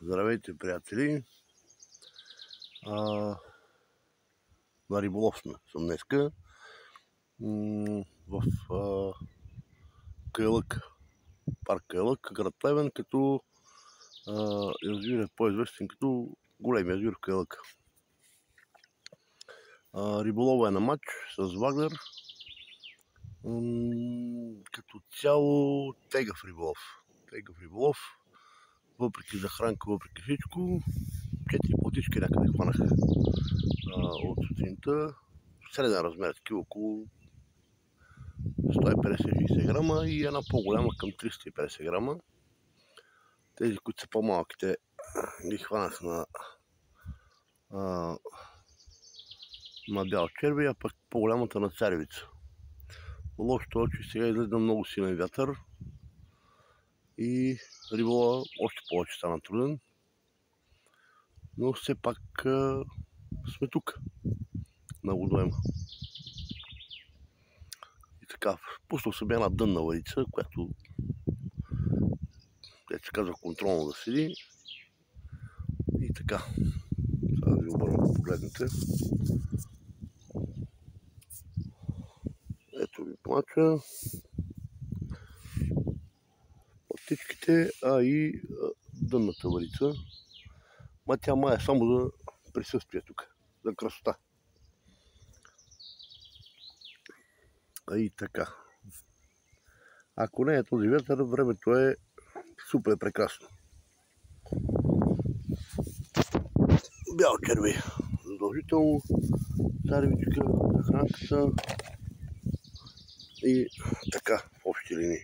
Здравейте, приятели! На риболов съм днеска в Кайлък, парк Кайлък, град Плевен, като язовир е по-известен като големия язовир в Кайлък. Риболова е на мач с ваглер, като цяло тегав риболов, въпреки захранка, въпреки всичко. 4 плотички някъде хванах от сутринта. Среден размер, такива около 150-60 грама и една по-голяма към 350 грама. Тези, които са по-малките, ги хванах на бял черви, а пък по-голямата на царевица. Лошото е, че сега излезе много силен вятър и риболова още повече стана труден. Но все пак сме тук, на водоема. И така, пуснал съм една дънна въдица, която се казва контролно да седи. И така, сега да ви обърна да погледнете. Ето ви плача. Платичките, и дънната въдица. Тя май е само за присъствие тук, за красота. И така. Ако не е този вятър, времето е супер прекрасно. Бял черви, задължително, царевичка, захранката и така в общи линии.